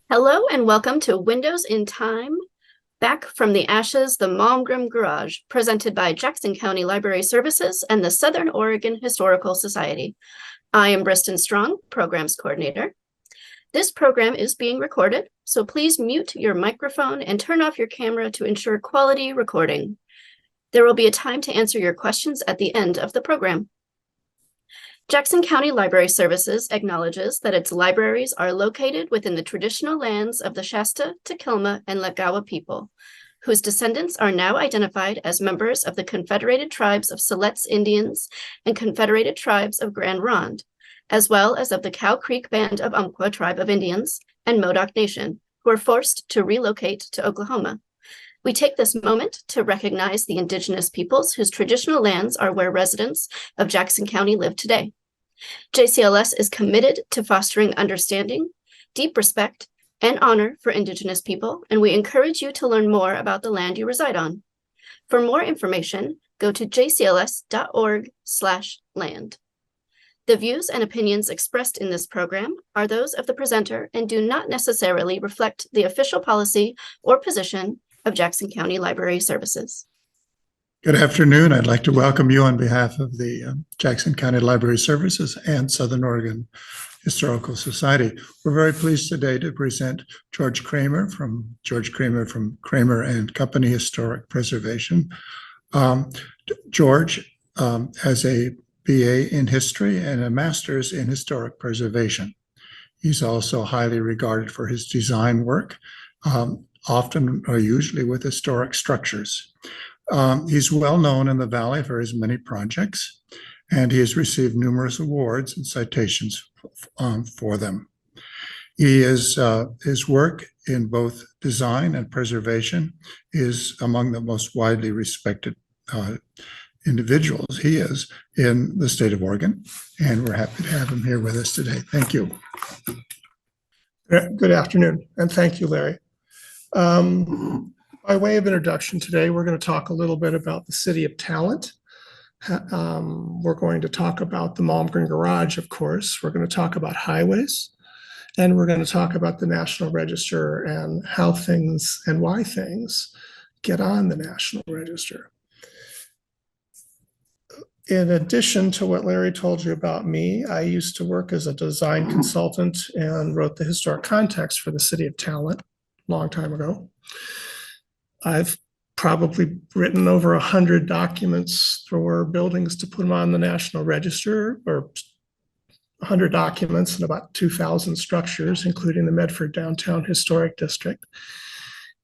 Hello and welcome to Windows in Time, back from the ashes, the Malmgren Garage, presented by Jackson County Library Services and the Southern Oregon Historical Society. I am Briston Strong, Programs Coordinator. This program is being recorded, so please mute your microphone and turn off your camera to ensure quality recording. There will be a time to answer your questions at the end of the program. Jackson County Library Services acknowledges that its libraries are located within the traditional lands of the Shasta, Tequilma, and Lagawa people, whose descendants are now identified as members of the Confederated Tribes of Siletz Indians and Confederated Tribes of Grand Ronde, as well as of the Cow Creek Band of Umpqua Tribe of Indians and Modoc Nation, who were forced to relocate to Oklahoma. We take this moment to recognize the Indigenous peoples whose traditional lands are where residents of Jackson County live today. JCLS is committed to fostering understanding, deep respect, and honor for Indigenous people, and we encourage you to learn more about the land you reside on. For more information, go to jcls.org/land. The views and opinions expressed in this program are those of the presenter and do not necessarily reflect the official policy or position of Jackson County Library Services. Good afternoon. I'd like to welcome you on behalf of the Jackson County Library Services and Southern Oregon Historical Society. We're very pleased today to present George Kramer from Kramer and Company Historic Preservation. George has a BA in history and a master's in historic preservation. He's also highly regarded for his design work, often or usually with historic structures. He's well known in the Valley for his many projects, and he has received numerous awards and citations for them. His work in both design and preservation is among the most widely respected individuals he is in the state of Oregon, and we're happy to have him here with us today. Thank you. Good afternoon, and thank you, Larry. By way of introduction today, we're going to talk a little bit about the City of Talent. We're going to talk about the Malmgren Garage, of course. We're going to talk about highways, and we're going to talk about the National Register and how things and why things get on the National Register. In addition to what Larry told you about me, I used to work as a design consultant and wrote the historic context for the City of Talent a long time ago. I've probably written over 100 documents for buildings to put them on the National Register, or 100 documents and about 2,000 structures, including the Medford Downtown Historic District.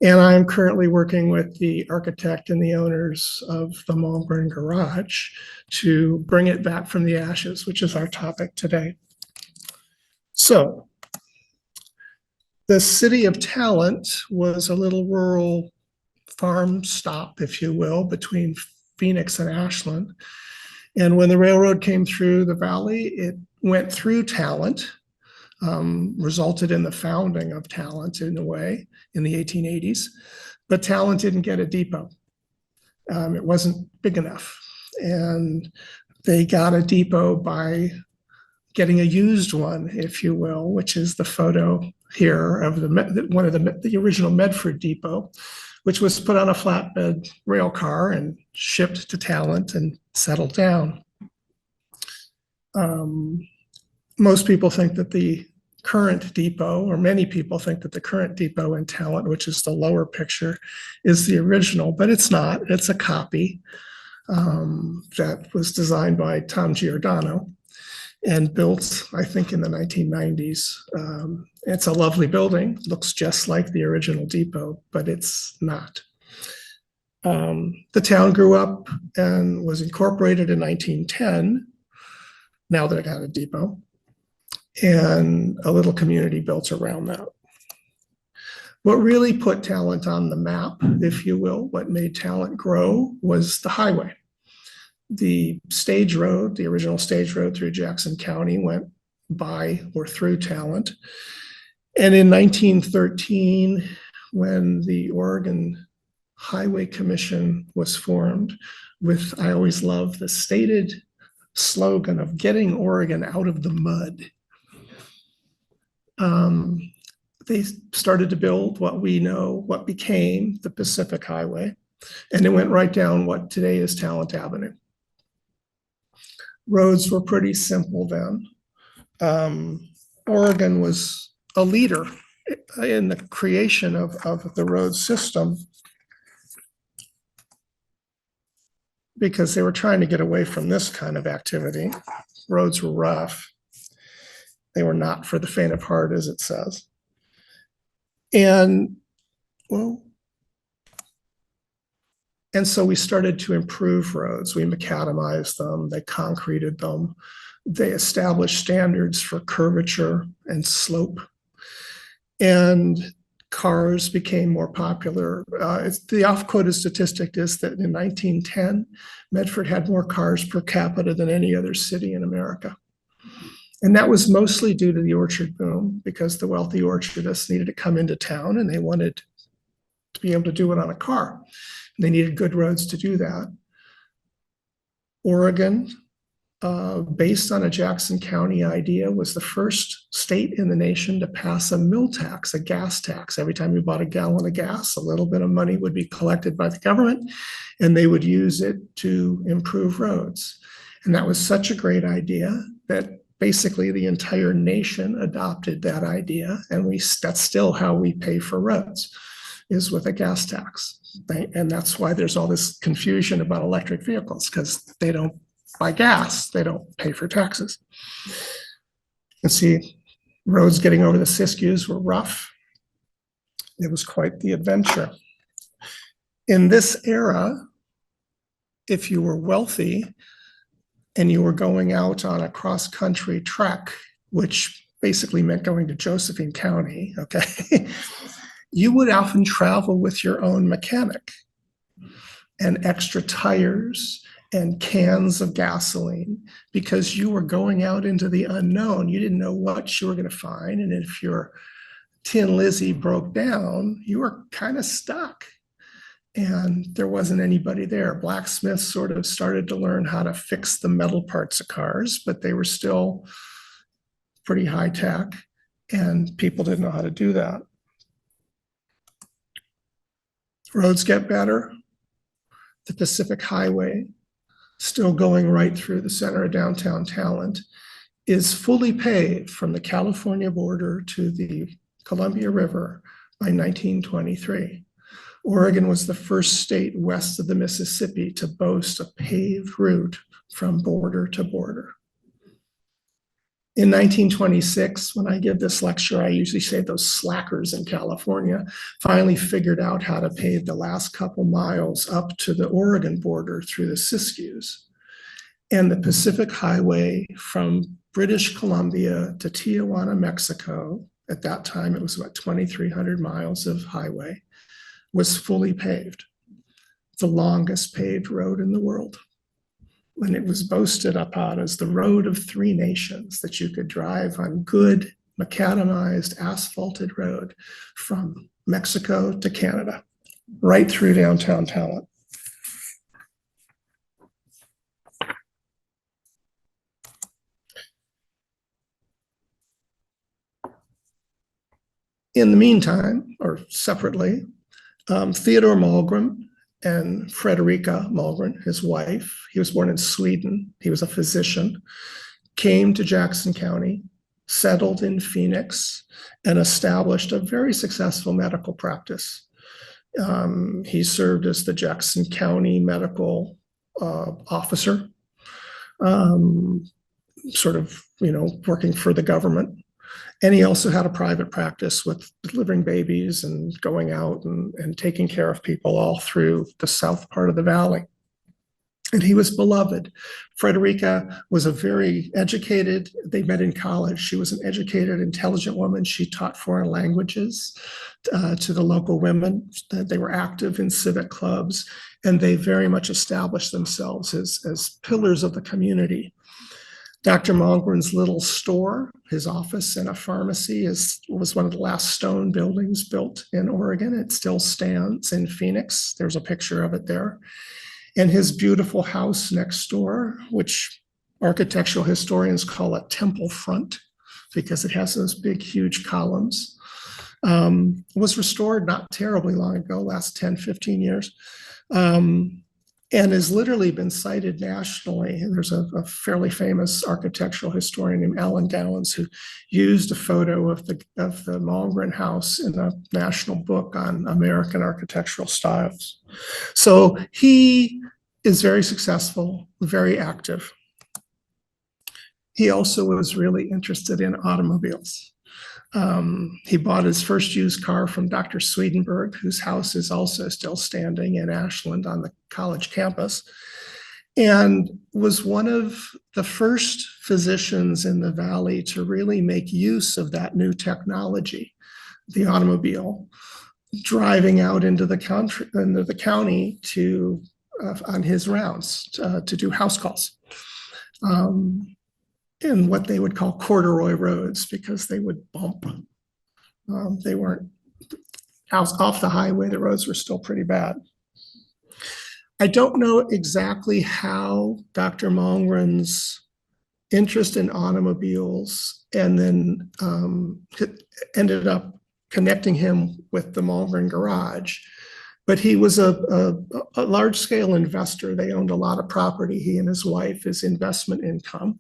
And I'm currently working with the architect and the owners of the Malmgren Garage to bring it back from the ashes, which is our topic today. So, the City of Talent was a little rural farm stop, if you will, between Phoenix and Ashland. And when the railroad came through the valley, it went through Talent, resulted in the founding of Talent in a way in the 1880s. But Talent didn't get a depot. It wasn't big enough. And they got a depot by getting a used one, if you will, which is the photo here of the original Medford depot, which was put on a flatbed rail car and shipped to Talent and settled down. Most people think that the current depot, or many people think that the current depot in Talent, which is the lower picture, is the original, but it's not. It's a copy that was designed by Tom Giordano and built, I think, in the 1990s. It's a lovely building, looks just like the original depot, but it's not. The town grew up and was incorporated in 1910, now that it got a depot, and a little community built around that. What really put Talent on the map, if you will, what made Talent grow, was the highway. The stage road, the original stage road through Jackson County, went by or through Talent. And in 1913, when the Oregon Highway Commission was formed, with, I always love the stated slogan of getting Oregon out of the mud, they started to build what we know, what became the Pacific Highway, and it went right down what today is Talent Avenue. Roads were pretty simple then. Oregon was a leader in the creation of the road system because they were trying to get away from this kind of activity. Roads were rough. They were not for the faint of heart, as it says. And so we started to improve roads. We macadamized them, they concreted them, they established standards for curvature and slope. And cars became more popular. The off-quoted statistic is that in 1910, Medford had more cars per capita than any other city in America. And that was mostly due to the orchard boom, because the wealthy orchardists needed to come into town and they wanted to be able to do it on a car. And they needed good roads to do that. Oregon, based on a Jackson County idea, was the first state in the nation to pass a mill tax, a gas tax. Every time you bought a gallon of gas, a little bit of money would be collected by the government, and they would use it to improve roads. And that was such a great idea that basically the entire nation adopted that idea, and that's still how we pay for roads, is with a gas tax. And that's why there's all this confusion about electric vehicles, because they don't buy gas, they don't pay for taxes. And see, roads getting over the Siskiyous were rough. It was quite the adventure. In this era, if you were wealthy and you were going out on a cross-country trek, which basically meant going to Josephine County, okay, you would often travel with your own mechanic and extra tires and cans of gasoline, because you were going out into the unknown. You didn't know what you were going to find. And if your Tin Lizzie broke down, you were kind of stuck. And there wasn't anybody there. Blacksmiths sort of started to learn how to fix the metal parts of cars, but they were still pretty high tech, and people didn't know how to do that. Roads get better. The Pacific Highway, still going right through the center of downtown Talent, is fully paved from the California border to the Columbia River by 1923. Oregon was the first state west of the Mississippi to boast a paved route from border to border. In 1926, when I give this lecture, I usually say those slackers in California finally figured out how to pave the last couple miles up to the Oregon border through the Siskiyous. And the Pacific Highway from British Columbia to Tijuana, Mexico, at that time it was about 2,300 miles of highway, was fully paved, the longest paved road in the world. And it was boasted upon as the road of three nations, that you could drive on good macadamized asphalted road from Mexico to Canada, right through downtown Talent. In the meantime, or separately, Theodore Malmgren and Frederica Malmgren, his wife, he was born in Sweden, he was a physician, came to Jackson County, settled in Phoenix, and established a very successful medical practice. He served as the Jackson County medical officer, sort of, working for the government. And he also had a private practice with delivering babies and going out and taking care of people all through the south part of the valley. And he was beloved. Frederica was a very educated, they met in college. She was an educated, intelligent woman. She taught foreign languages to the local women. They were active in civic clubs, and they very much established themselves as pillars of the community. Dr. Malmgren's little store, his office and a pharmacy, was one of the last stone buildings built in Oregon. It still stands in Phoenix. There's a picture of it there. And his beautiful house next door, which architectural historians call a temple front, because it has those big, huge columns. Was restored not terribly long ago, last 10, 15 years, and has literally been cited nationally. And there's a fairly famous architectural historian named Alan Gallons who used a photo of the Malmgren house in a national book on American architectural styles. So he is very successful, very active. He also was really interested in automobiles. He bought his first used car from Dr. Swedenberg, whose house is also still standing in Ashland on the college campus, and was one of the first physicians in the Valley to really make use of that new technology, the automobile, driving out into the county to on his rounds to do house calls. In what they would call corduroy roads, because they would bump. They weren't off the highway, the roads were still pretty bad. I don't know exactly how Dr. Malmgren's interest in automobiles and then ended up connecting him with the Malmgren Garage, but he was a large-scale investor. They owned a lot of property, he and his wife, his investment income.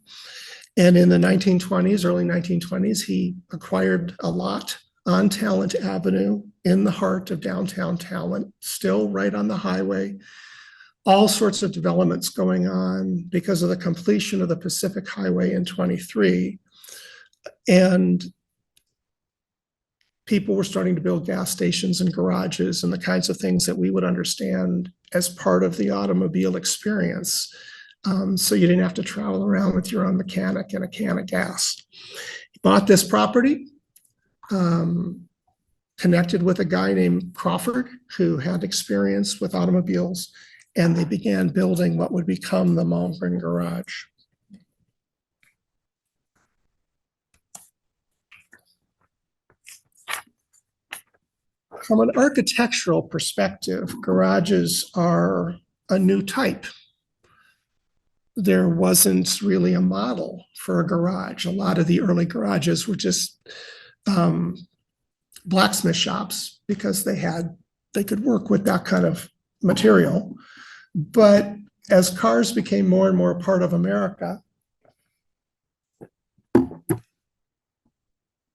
And in the 1920s, early 1920s, he acquired a lot on Talent Avenue in the heart of downtown Talent, still right on the highway. All sorts of developments going on because of the completion of the Pacific Highway in 23. And people were starting to build gas stations and garages and the kinds of things that we would understand as part of the automobile experience. So you didn't have to travel around with your own mechanic and a can of gas. He bought this property, connected with a guy named Crawford who had experience with automobiles, and they began building what would become the Malmgren Garage. From an architectural perspective, garages are a new type. There wasn't really a model for a garage. A lot of the early garages were just blacksmith shops because they could work with that kind of material. But as cars became more and more a part of America,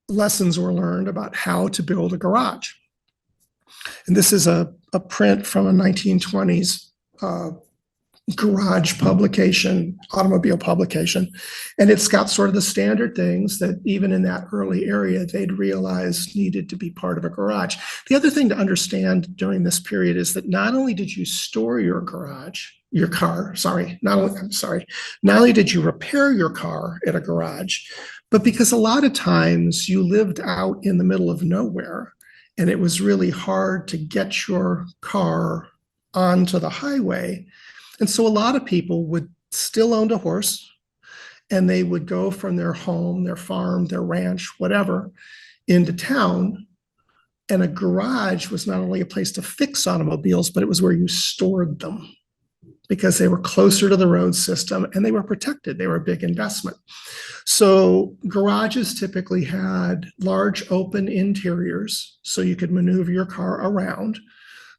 lessons were learned about how to build a garage. And this is a print from a 1920s garage publication, automobile publication. And it's got sort of the standard things that even in that early area, they'd realized needed to be part of a garage. The other thing to understand during this period is that not only did you store your car, not only did you repair your car at a garage, but because a lot of times you lived out in the middle of nowhere and it was really hard to get your car onto the highway. And so a lot of people would still own a horse and they would go from their home, their farm, their ranch, whatever, into town. And a garage was not only a place to fix automobiles, but it was where you stored them because they were closer to the road system and they were protected. They were a big investment. So garages typically had large open interiors so you could maneuver your car around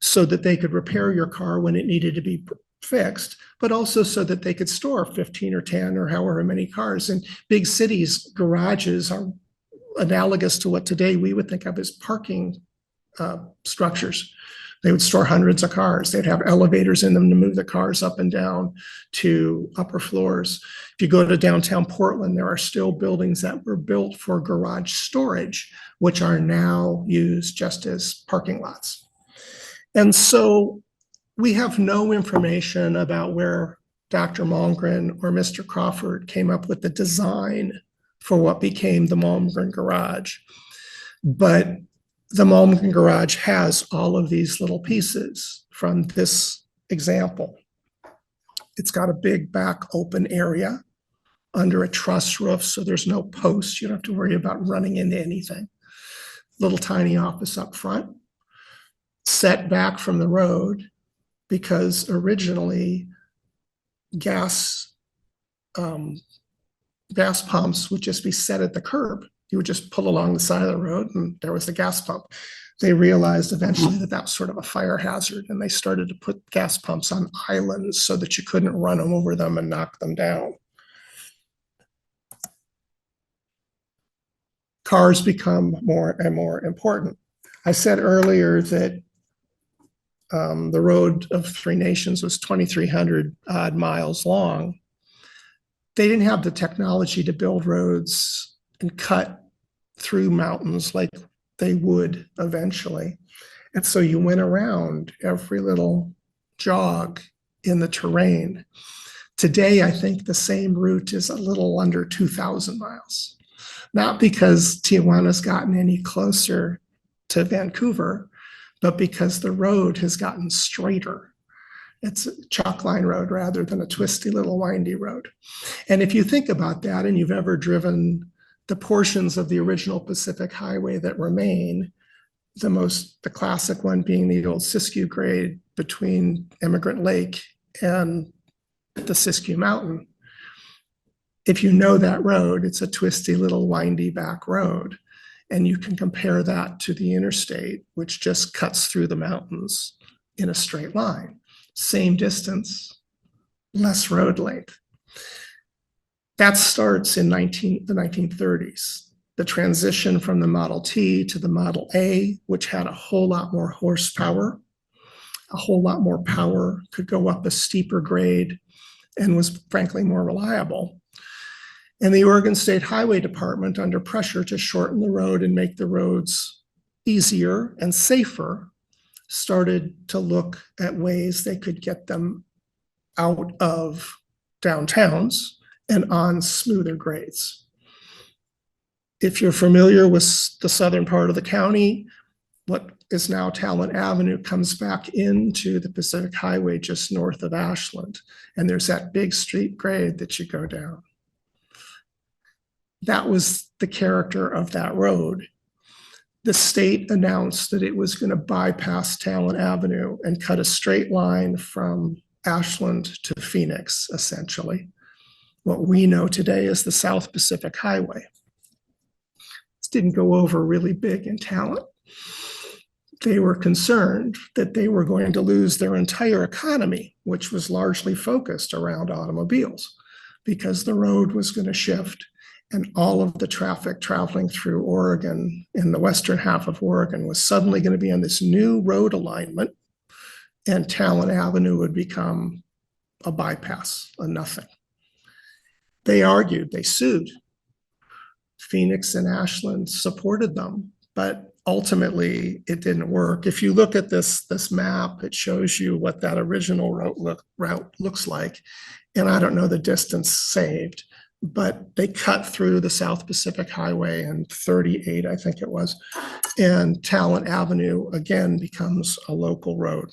so that they could repair your car when it needed to be fixed, but also so that they could store 15 or 10 or however many cars. In big cities, garages are analogous to what today we would think of as parking structures. They would store hundreds of cars. They'd have elevators in them to move the cars up and down to upper floors. If you go to downtown Portland, there are still buildings that were built for garage storage, which are now used just as parking lots. And so we have no information about where Dr. Malmgren or Mr. Crawford came up with the design for what became the Malmgren Garage. But the Malmgren Garage has all of these little pieces from this example. It's got a big back open area under a truss roof, so there's no posts. You don't have to worry about running into anything. Little tiny office up front, set back from the road, because originally gas pumps would just be set at the curb You would just pull along the side of the road and there was the gas pump. They realized eventually that that was sort of a fire hazard, and they started to put gas pumps on islands so that you couldn't run them over them and knock them down. Cars become more and more important. I said earlier that the Road of Three Nations was 2,300 odd miles long. They didn't have the technology to build roads and cut through mountains like they would eventually. And so you went around every little jog in the terrain. Today, I think the same route is a little under 2,000 miles. Not because Tijuana's gotten any closer to Vancouver, but because the road has gotten straighter. It's a chalk line road rather than a twisty little windy road. And if you think about that, and you've ever driven the portions of the original Pacific Highway that remain, the classic one being the old Siskiyou grade between Emigrant Lake and the Siskiyou Mountain. If you know that road, it's a twisty little windy back road. And you can compare that to the interstate, which just cuts through the mountains in a straight line. Same distance, less road length. That starts in the 1930s. The transition from the Model T to the Model A, which had a whole lot more horsepower, a whole lot more power, could go up a steeper grade, and was frankly more reliable. And the Oregon State Highway Department, under pressure to shorten the road and make the roads easier and safer, started to look at ways they could get them out of downtowns and on smoother grades. If you're familiar with the southern part of the county, what is now Talent Avenue comes back into the Pacific Highway just north of Ashland. And there's that big street grade that you go down. That was the character of that road. The state announced that it was going to bypass Talent Avenue and cut a straight line from Ashland to Phoenix, essentially. What we know today is the South Pacific Highway. This didn't go over really big in Talent. They were concerned that they were going to lose their entire economy, which was largely focused around automobiles, because the road was going to shift. And all of the traffic traveling through Oregon, in the western half of Oregon, was suddenly going to be on this new road alignment, and Talent Avenue would become a bypass, a nothing. They argued, they sued. Phoenix and Ashland supported them, but ultimately it didn't work. If you look at this map, it shows you what that original route looks like. And I don't know the distance saved, but they cut through the South Pacific Highway in 38, I think it was, and Talent Avenue again becomes a local road.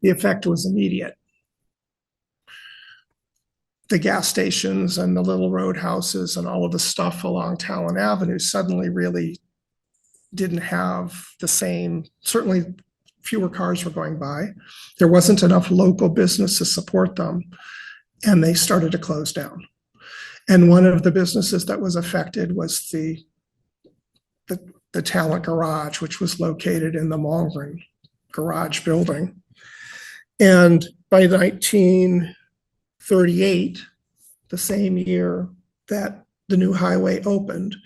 The effect was immediate. The gas stations and the little roadhouses and all of the stuff along Talent Avenue suddenly really didn't have the same, certainly fewer cars were going by. There wasn't enough local business to support them, and they started to close down. And one of the businesses that was affected was the Talent Garage, which was located in the Malmgren Garage building. And by 1938, the same year that the new highway opened,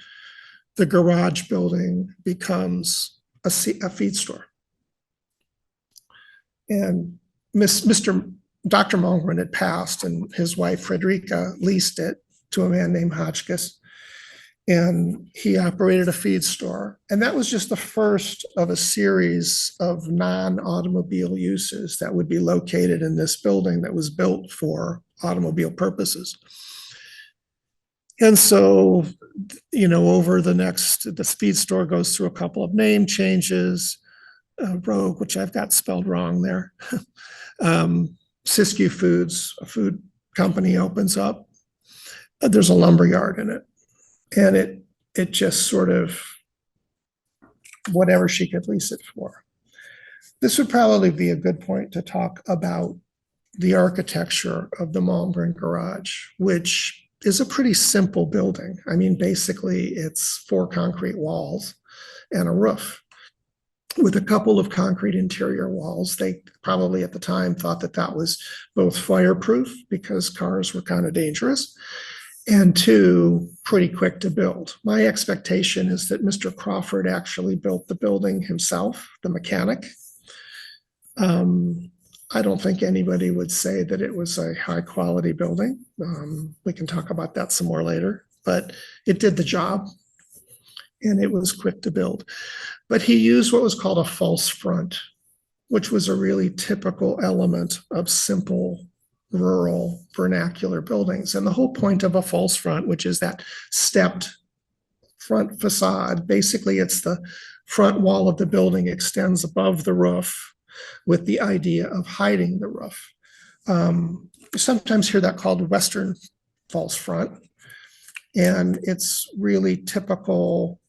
the garage building becomes a feed store. And Dr. Malmgren had passed, and his wife, Frederica, leased it to a man named Hotchkiss. And he operated a feed store. And that was just the first of a series of non-automobile uses that would be located in this building that was built for automobile purposes. And so, over the feed store goes through a couple of name changes. Rogue, which I've got spelled wrong there. Siskiyou Foods, a food company, opens up. There's a lumber yard in it. And it just sort of, whatever she could lease it for. This would probably be a good point to talk about the architecture of the Malmgren Garage, which is a pretty simple building. I mean, basically, it's 4 concrete walls and a roof with a couple of concrete interior walls. They probably at the time thought that that was both fireproof because cars were kind of dangerous, and 2, pretty quick to build. My expectation is that Mr. Crawford actually built the building himself, the mechanic. I don't think anybody would say that it was a high quality building. We can talk about that some more later, but it did the job and it was quick to build. But he used what was called a false front, which was a really typical element of simple rural vernacular buildings. And the whole point of a false front, which is that stepped front facade, basically it's the front wall of the building extends above the roof with the idea of hiding the roof. You sometimes hear that called Western false front, and it's really typical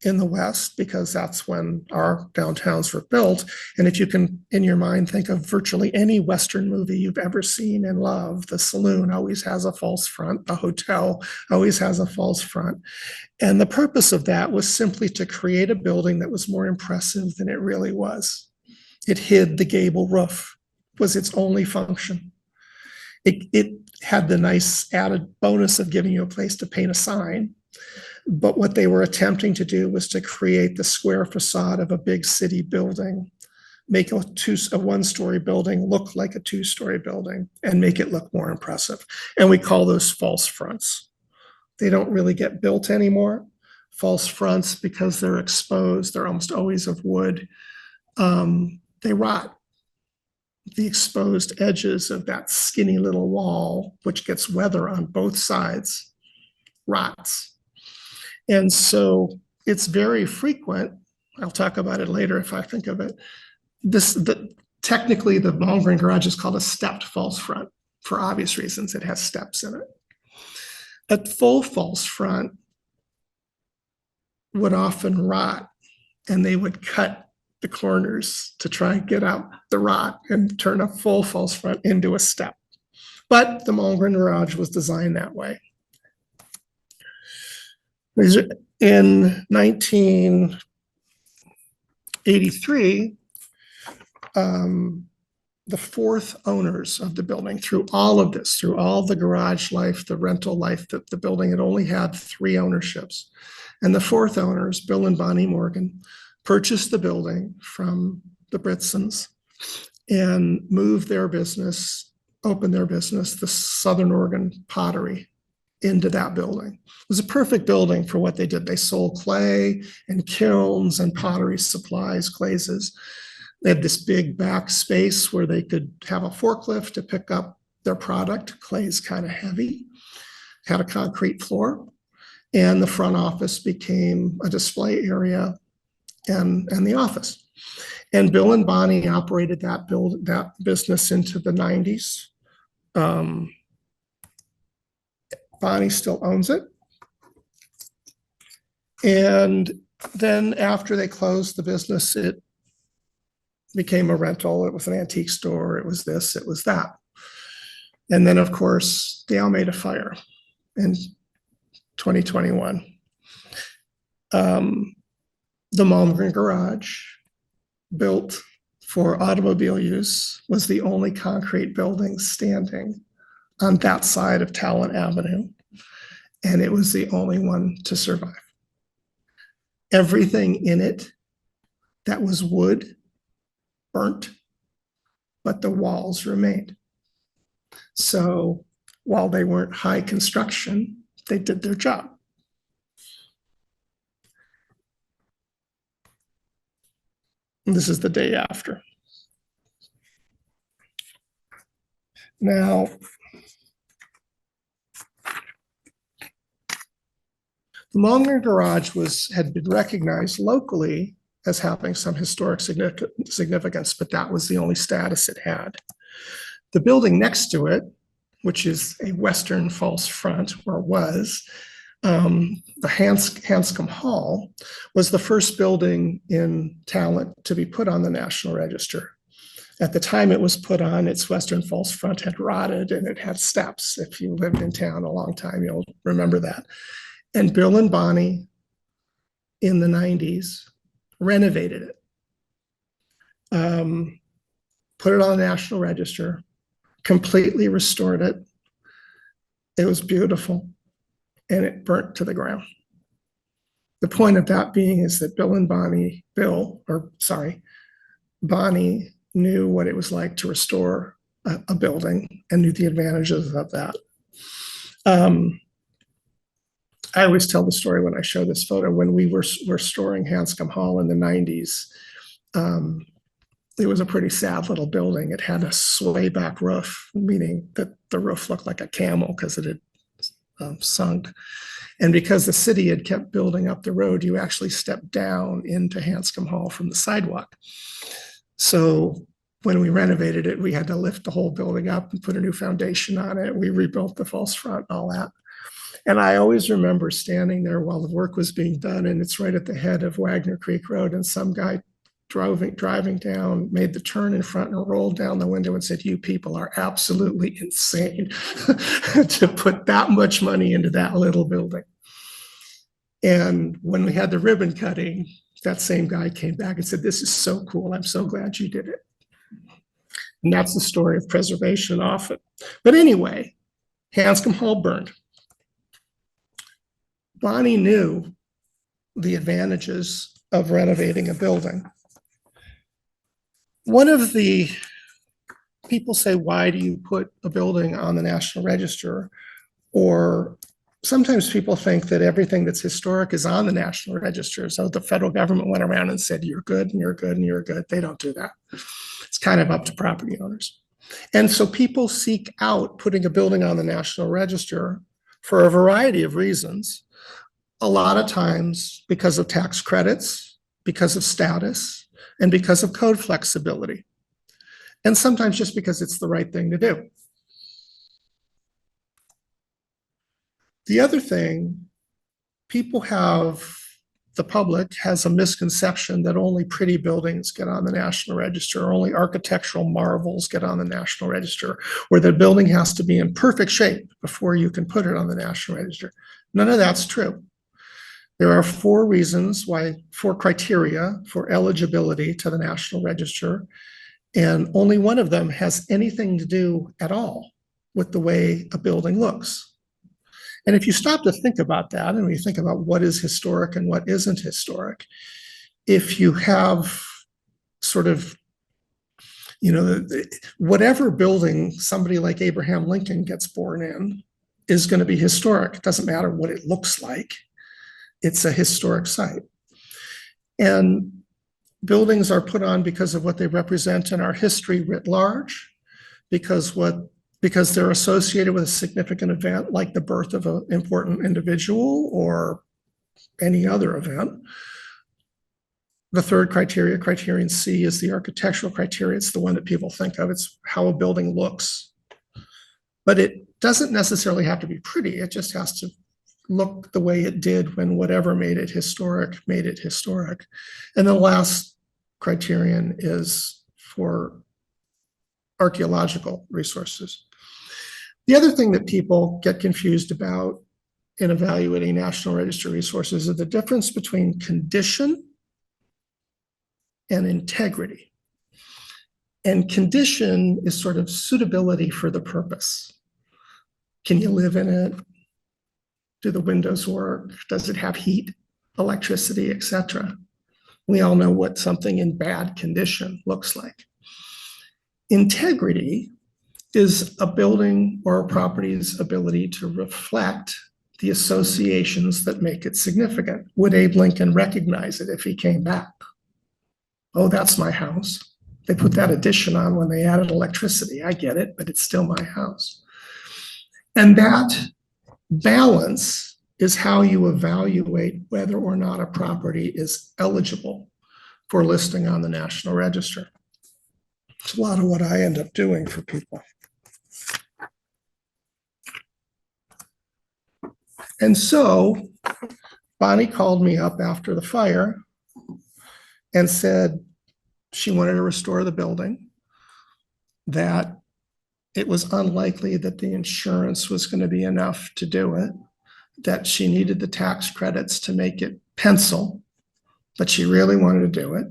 in the West because that's when our downtowns were built. And if you can, in your mind, think of virtually any Western movie you've ever seen and loved, the saloon always has a false front, the hotel always has a false front. And the purpose of that was simply to create a building that was more impressive than it really was. It hid the gable roof, was its only function. It had the nice added bonus of giving you a place to paint a sign. But what they were attempting to do was to create the square facade of a big city building, make a 1-story building look like a 2-story building and make it look more impressive. And we call those false fronts. They don't really get built anymore. False fronts, because they're exposed, they're almost always of wood. They rot. The exposed edges of that skinny little wall, which gets weather on both sides, rots. And so it's very frequent. I'll talk about it later if I think of it. Technically, the Malmgren Garage is called a stepped false front for obvious reasons. It has steps in it. A full false front would often rot, and they would cut the corners to try and get out the rot and turn a full false front into a step. But the Malmgren Garage was designed that way. In 1983, the 4th owners of the building, through all of this, through all the garage life, the rental life, that the building had only had 3 ownerships. And the 4th owners, Bill and Bonnie Morgan, purchased the building from the Britsons and moved their business, opened their business, the Southern Oregon Pottery, into that building. It was a perfect building for what they did. They sold clay and kilns and pottery supplies, glazes. They had this big back space where they could have a forklift to pick up their product. Clay's kind of heavy, had a concrete floor, and the front office became a display area and the office. And Bill and Bonnie operated that business into the 90s. Bonnie still owns it. And then after they closed the business, it became a rental. It was an antique store. It was this, it was that. And then, of course, the Almeda Fire in 2021. The Malmgren Garage, built for automobile use, was the only concrete building standing on that side of Talent Avenue, and it was the only one to survive. Everything in it that was wood burnt, but the walls remained. So while they weren't high construction, they did their job. And this is the day after. Now, the Malmgren Garage had been recognized locally as having some historic significance, but that was the only status it had. The building next to it, which is a Western false front, or was, the Hanscom Hall, was the first building in Talent to be put on the National Register. At the time it was put on, its western false front had rotted and it had steps. If you lived in town a long time, you'll remember that. And Bill and Bonnie in the 90s renovated it, put it on the National Register, completely restored it. It was beautiful, and it burnt to the ground. The point of that being is that Bonnie knew what it was like to restore a building and knew the advantages of that. I always tell the story when I show this photo. When we were restoring Hanscom Hall in the 90s, it was a pretty sad little building. It had a sway back roof, meaning that the roof looked like a camel because it had sunk. And because the city had kept building up the road, you actually stepped down into Hanscom Hall from the sidewalk. So when we renovated it, we had to lift the whole building up and put a new foundation on it. We rebuilt the false front and all that. And I always remember standing there while the work was being done, and it's right at the head of Wagner Creek Road, and some guy driving down made the turn in front and rolled down the window and said, "You people are absolutely insane to put that much money into that little building." And when we had the ribbon cutting, that same guy came back and said, "This is so cool. I'm so glad you did it." And that's the story of preservation often. But anyway, Hanscom Hall burned. Bonnie knew the advantages of renovating a building. One of the people say, why do you put a building on the National Register? Or sometimes people think that everything that's historic is on the National Register. So the federal government went around and said, you're good and you're good and you're good. They don't do that. It's kind of up to property owners. And so people seek out putting a building on the National Register for a variety of reasons. A lot of times because of tax credits, because of status, and because of code flexibility. And sometimes just because it's the right thing to do. The other thing, the public has a misconception that only pretty buildings get on the National Register, or only architectural marvels get on the National Register, or the building has to be in perfect shape before you can put it on the National Register. None of that's true. There are four criteria for eligibility to the National Register, and only one of them has anything to do at all with the way a building looks. And if you stop to think about that, and we think about what is historic and what isn't historic, if you have sort of, whatever building somebody like Abraham Lincoln gets born in is going to be historic. It doesn't matter what it looks like. It's a historic site. And buildings are put on because of what they represent in our history writ large, because they're associated with a significant event like the birth of an important individual or any other event. The third criterion C, is the architectural criteria. It's the one that people think of. It's how a building looks. But it doesn't necessarily have to be pretty. It just has to look the way it did when whatever made it historic. And the last criterion is for archaeological resources. The other thing that people get confused about in evaluating National Register resources is the difference between condition and integrity. And condition is sort of suitability for the purpose. Can you live in it? Do the windows work? Does it have heat, electricity, etc.? We all know what something in bad condition looks like. Integrity is a building or a property's ability to reflect the associations that make it significant. Would Abe Lincoln recognize it if he came back? Oh, that's my house. They put that addition on when they added electricity. I get it, but it's still my house. And that balance is how you evaluate whether or not a property is eligible for listing on the National Register. It's a lot of what I end up doing for people. And so Bonnie called me up after the fire and said she wanted to restore the building. that it was unlikely that the insurance was going to be enough to do it, that she needed the tax credits to make it pencil, but she really wanted to do it.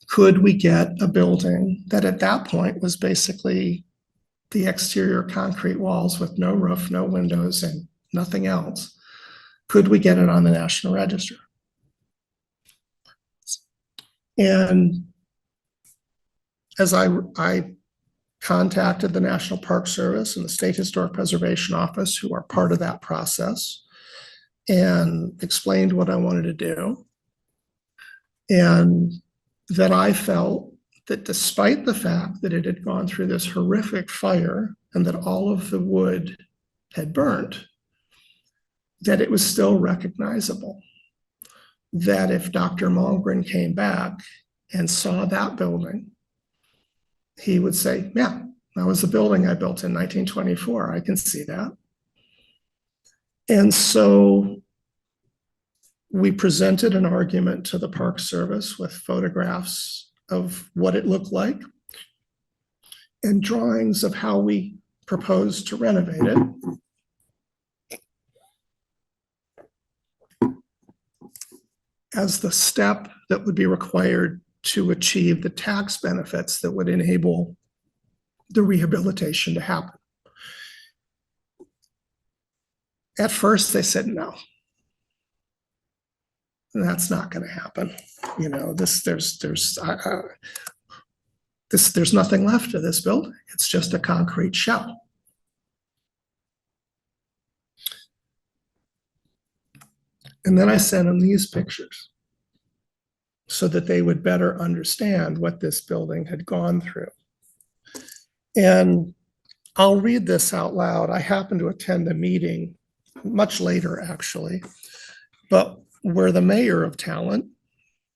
Could we get a building that at that point was basically the exterior concrete walls with no roof, no windows, and nothing else? Could we get it on the National Register? And as I contacted the National Park Service and the State Historic Preservation Office, who are part of that process, and explained what I wanted to do, and that I felt that despite the fact that it had gone through this horrific fire and that all of the wood had burnt, that it was still recognizable. That if Dr. Malmgren came back and saw that building, he would say, yeah, that was the building I built in 1924. I can see that. And so we presented an argument to the Park Service with photographs of what it looked like and drawings of how we proposed to renovate it. As the step that would be required to achieve the tax benefits that would enable the rehabilitation to happen. At first, they said no. That's not going to happen. You know, there's nothing left of this building. It's just a concrete shell. And then I sent them these pictures so that they would better understand what this building had gone through. And I'll read this out loud. I happened to attend a meeting much later, actually, but where the mayor of Talent,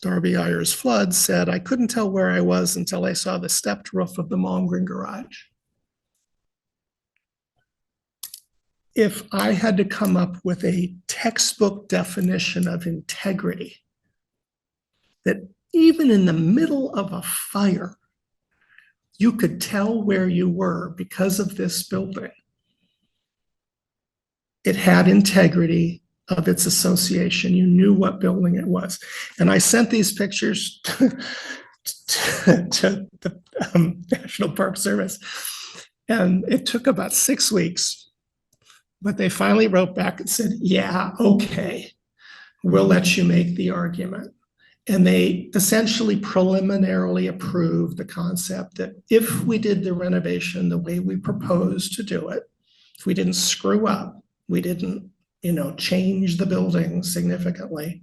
Darby Ayers Flood, said, I couldn't tell where I was until I saw the stepped roof of the Malmgren Garage. If I had to come up with a textbook definition of integrity, that even in the middle of a fire, you could tell where you were because of this building. It had integrity of its association. You knew what building it was. And I sent these pictures to the National Park Service. And it took about 6 weeks, but they finally wrote back and said, yeah, okay, we'll let you make the argument. And they essentially preliminarily approved the concept that if we did the renovation the way we proposed to do it, if we didn't screw up, we didn't, change the building significantly,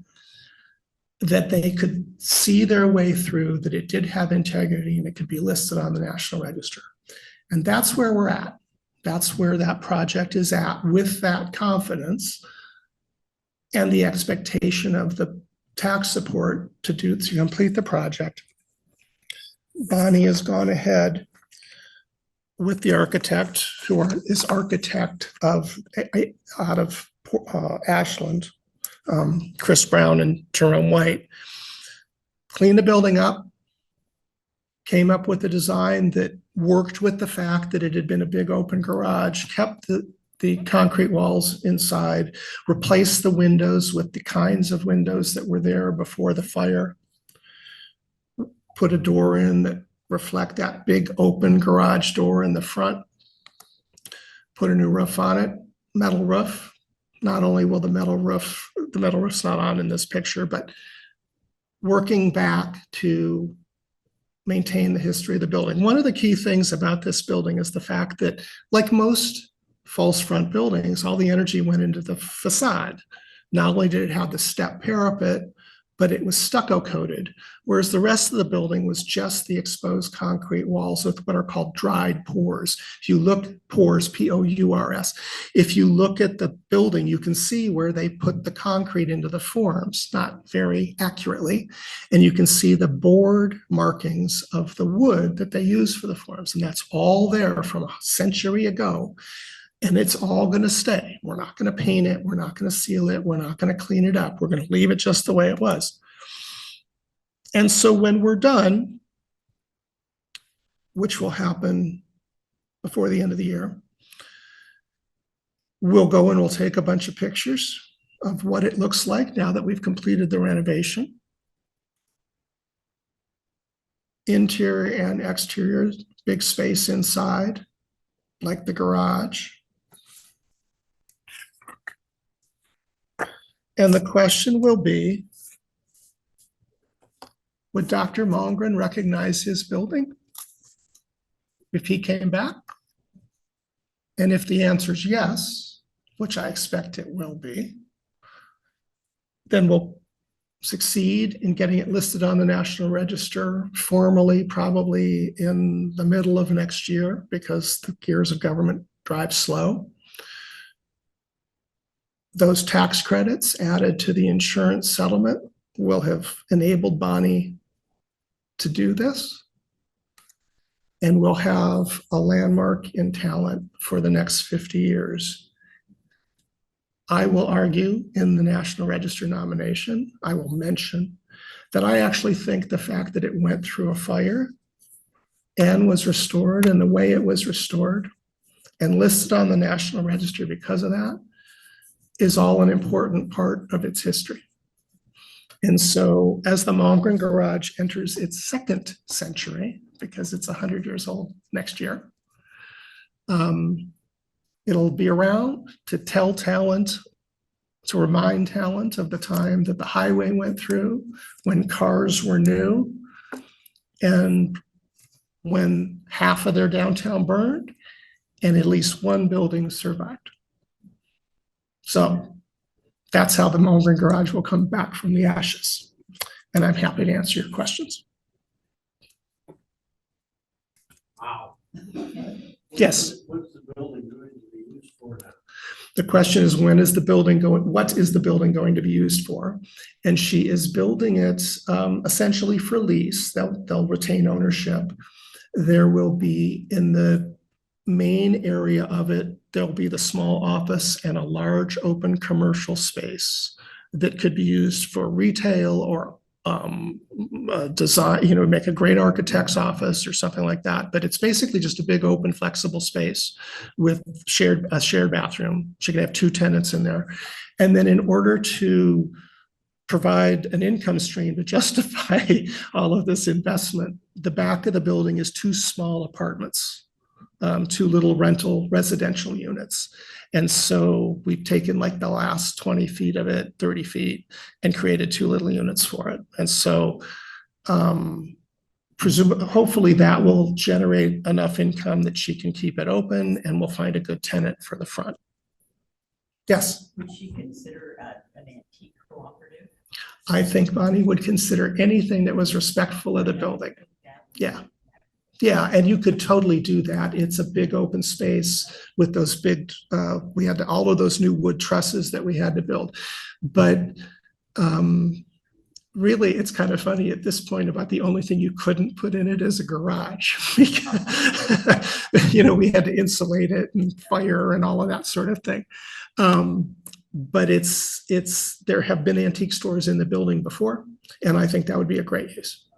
that they could see their way through, that it did have integrity and it could be listed on the National Register. And that's where we're at. That's where that project is at, with that confidence and the expectation of the tax support to complete the project. Bonnie has gone ahead with the architect, who is architect out of Ashland, Chris Brown and Jerome White, cleaned the building up, came up with a design that worked with the fact that it had been a big open garage, kept the concrete walls inside, replaced the windows with the kinds of windows that were there before the fire, put a door in that reflect that big open garage door in the front, put a new roof on it, metal roof. Not only will the metal roof's not on in this picture, but working back to maintain the history of the building. One of the key things about this building is the fact that, like most false front buildings, all the energy went into the facade. Not only did it have the step parapet, but it was stucco coated, whereas the rest of the building was just the exposed concrete walls with what are called dried pours. If you look, pours, P-O-U-R-S, if you look at the building, you can see where they put the concrete into the forms, not very accurately, and you can see the board markings of the wood that they use for the forms, and that's all there from a century ago. And it's all going to stay. We're not going to paint it. We're not going to seal it. We're not going to clean it up. We're going to leave it just the way it was. And so when we're done, which will happen before the end of the year. We'll go and we'll take a bunch of pictures of what it looks like now that we've completed the renovation. Interior and exterior, big space inside, like the garage. And the question will be, would Dr. Malmgren recognize his building if he came back? And if the answer is yes, which I expect it will be, then we'll succeed in getting it listed on the National Register formally, probably in the middle of next year, because the gears of government drive slow. Those tax credits added to the insurance settlement will have enabled Bonnie to do this. And we'll have a landmark in talent for the next 50 years. I will argue in the National Register nomination, I will mention that I actually think the fact that it went through a fire and was restored in the way it was restored and listed on the National Register because of that is all an important part of its history. And so as the Malmgren Garage enters its second century, because it's 100 years old next year, it'll be around to tell talent, to remind talent of the time that the highway went through, when cars were new, and when half of their downtown burned, and at least one building survived. So that's how the Malmgren Garage will come back from the ashes. And I'm happy to answer your questions. Wow. Yes. What's the building going to be used for now? The question is, when is the building going, what is the building going to be used for? And she is building it essentially for lease. They'll retain ownership. There will be, in the main area of it, there'll be the small office and a large open commercial space that could be used for retail or design, make a great architect's office or something like that. But it's basically just a big open flexible space with a shared bathroom. She can have 2 tenants in there. And then in order to provide an income stream to justify all of this investment, the back of the building is 2 small apartments, 2 little rental residential units. And so we've taken like the last 20 feet of it, 30 feet, and created 2 little units for it. And so hopefully that will generate enough income that she can keep it open, and we'll find a good tenant for the front. Yes? Would she consider an antique cooperative? I think Bonnie would consider anything that was respectful of the building. Yeah. Yeah, and you could totally do that. It's a big open space with those big, we had all of those new wood trusses that we had to build. But really, it's kind of funny at this point about the only thing you couldn't put in it is a garage. Because, we had to insulate it and fire and all of that sort of thing. But there have been antique stores in the building before, and I think that would be a great use.